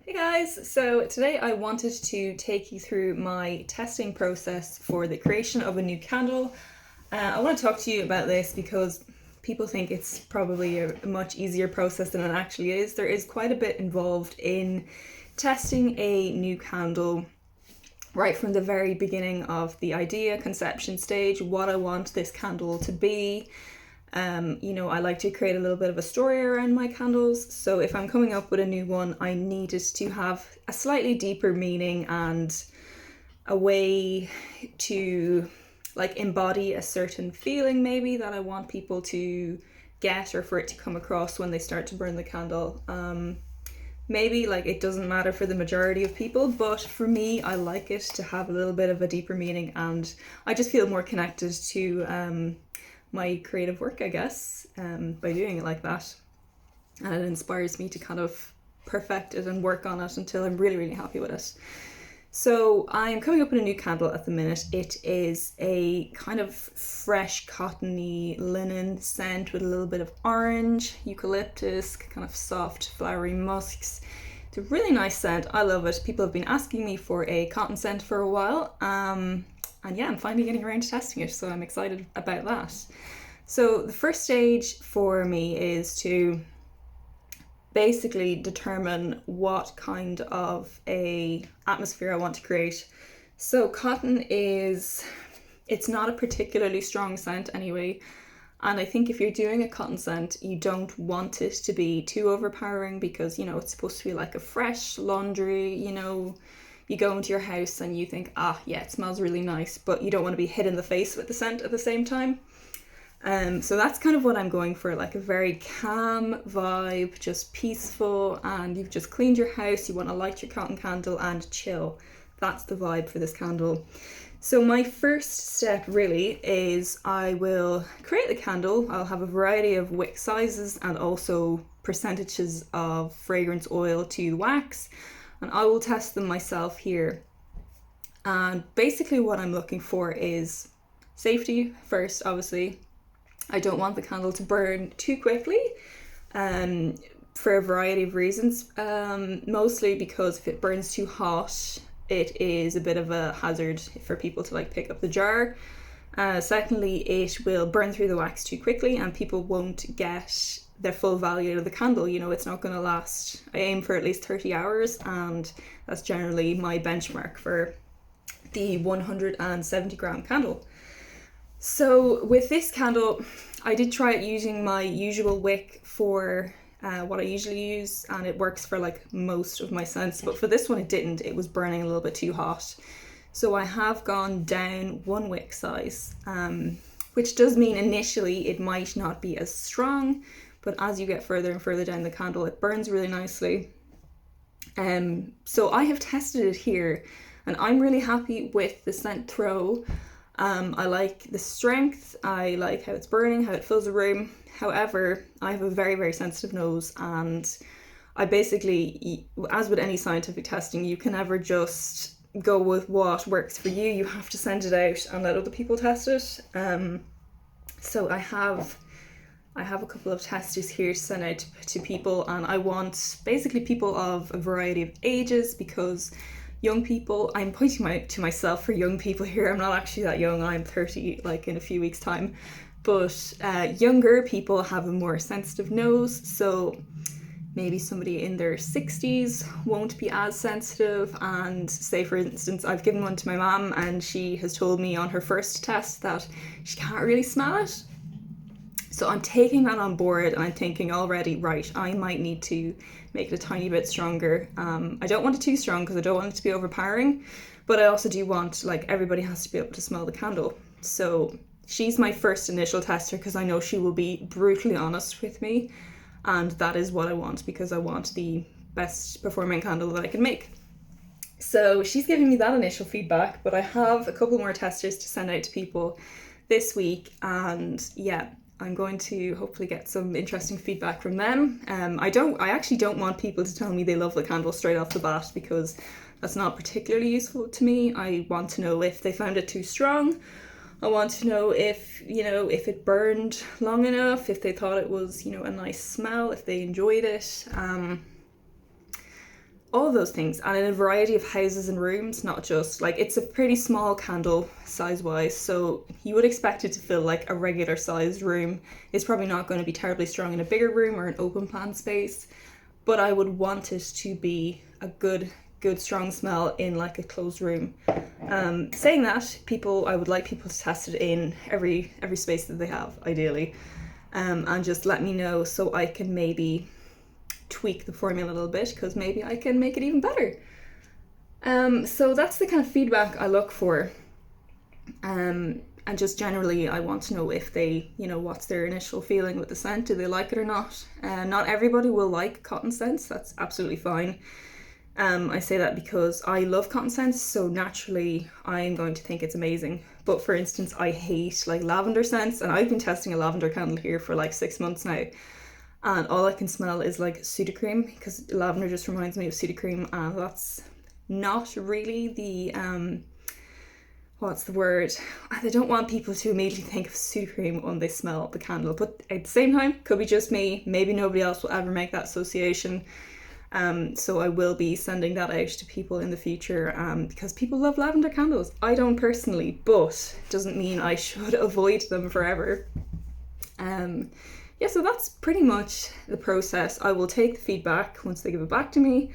Hey guys, so today I wanted to take you through my testing process for the creation of a new candle. I want to talk to you about this because people think it's probably a much easier process than it actually is. There is quite a bit involved in testing a new candle right from the very beginning of the idea conception stage, what I want this candle to be. I like to create a little bit of a story around my candles. So if I'm coming up with a new one, I need it to have a slightly deeper meaning and a way to embody a certain feeling maybe that I want people to get or for it to come across when they start to burn the candle. Maybe it doesn't matter for the majority of people, but for me, I like it to have a little bit of a deeper meaning, and I just feel more connected to my creative work, I guess, by doing it like that. And it inspires me to kind of perfect it and work on it until I'm really, really happy with it. So I'm coming up with a new candle at the minute. It is a kind of fresh, cottony linen scent with a little bit of orange, eucalyptus, kind of soft, flowery musks. It's a really nice scent. I love it. People have been asking me for a cotton scent for a while. And yeah, I'm finally getting around to testing it, so I'm excited about that. So the first stage for me is to basically determine what kind of a atmosphere I want to create. So cotton it's not a particularly strong scent anyway. And I think if you're doing a cotton scent, you don't want it to be too overpowering because, it's supposed to be like a fresh laundry, you go into your house and you think, yeah, it smells really nice, but you don't want to be hit in the face with the scent at the same time. So that's kind of what I'm going for, like a very calm vibe, just peaceful, and you've just cleaned your house, you want to light your cotton candle and chill. That's the vibe for this candle. So my first step really is I will create the candle. I'll have a variety of wick sizes and also percentages of fragrance oil to the wax, and I will test them myself here. And basically what I'm looking for is safety first, obviously. I don't want the candle to burn too quickly, for a variety of reasons. Mostly because if it burns too hot, it is a bit of a hazard for people to pick up the jar. Secondly, it will burn through the wax too quickly and people won't get their full value out of the candle. It's not going to last. I aim for at least 30 hours, and that's generally my benchmark for the 170 gram candle. So with this candle, I did try it using my usual wick for what I usually use, and it works for most of my scents, but for this one it didn't. It was burning a little bit too hot. So I have gone down one wick size, which does mean initially it might not be as strong, but as you get further and further down the candle, it burns really nicely. So I have tested it here, and I'm really happy with the scent throw. I like the strength, I like how it's burning, how it fills the room. However, I have a very, very sensitive nose, and I basically, as with any scientific testing, you can never just go with what works for you. You have to send it out and let other people test it. So I have a couple of testers here to send out to people, and I want basically people of a variety of ages, because young people, I'm pointing to myself for young people here, I'm not actually that young, I'm 30 in a few weeks time, but younger people have a more sensitive nose, so maybe somebody in their 60s won't be as sensitive. And say for instance, I've given one to my mum and she has told me on her first test that she can't really smell it. So I'm taking that on board, and I'm thinking already, right, I might need to make it a tiny bit stronger. I don't want it too strong because I don't want it to be overpowering, but I also do want, everybody has to be able to smell the candle. So she's my first initial tester because I know she will be brutally honest with me, and that is what I want because I want the best performing candle that I can make. So she's giving me that initial feedback, but I have a couple more testers to send out to people this week, and yeah, I'm going to hopefully get some interesting feedback from them. I actually don't want people to tell me they love the candle straight off the bat because that's not particularly useful to me. I want to know if they found it too strong. I want to know if it burned long enough, if they thought it was, a nice smell, if they enjoyed it. all of those things, and in a variety of houses and rooms, not just like, it's a pretty small candle size wise, so you would expect it to feel like a regular sized room. It's probably not going to be terribly strong in a bigger room or an open plan space, but I would want it to be a good strong smell in like a closed room. Saying that, I would like people to test it in every space that they have, ideally, and just let me know so I can maybe tweak the formula a little bit, because maybe I can make it even better. So that's the kind of feedback I look for. And just generally, I want to know if they, what's their initial feeling with the scent. Do they like it or not? Not everybody will like cotton scents. That's absolutely fine. I say that because I love cotton scents, so naturally I'm going to think it's amazing. But for instance, I hate like lavender scents, and I've been testing a lavender candle here for like 6 months now, and all I can smell is like Sudocrem, because lavender just reminds me of Sudocrem, and that's not really the what's the word? I don't want people to immediately think of Sudocrem when they smell the candle, but at the same time, could be just me. Maybe nobody else will ever make that association. So I will be sending that out to people in the future, because people love lavender candles. I don't personally, but it doesn't mean I should avoid them forever. Yeah, so that's pretty much the process. I will take the feedback once they give it back to me,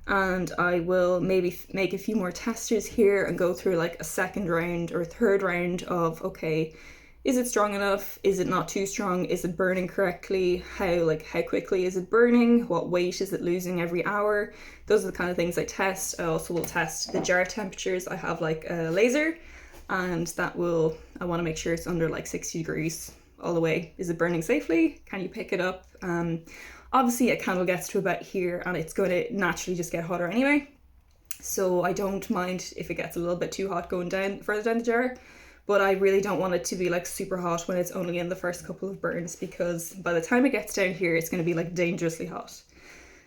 and I will maybe make a few more testers here and go through like a second round or a third round of, okay, is it strong enough? Is it not too strong? Is it burning correctly? How quickly is it burning? What weight is it losing every hour? Those are the kind of things I test. I also will test the jar temperatures. I have like a laser, and I want to make sure it's under like 60 degrees all the way. Is it burning safely? Can you pick it up? Obviously a candle gets to about here and it's going to naturally just get hotter anyway, so I don't mind if it gets a little bit too hot going down further down the jar, but I really don't want it to be like super hot when it's only in the first couple of burns, because by the time it gets down here it's going to be like dangerously hot.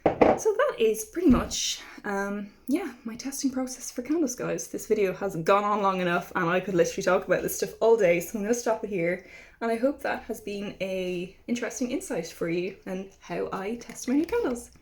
So that is pretty much my testing process for candles, guys. This video has gone on long enough and I could literally talk about this stuff all day, so I'm going to stop it here, and I hope that has been a interesting insight for you and how I test my new candles.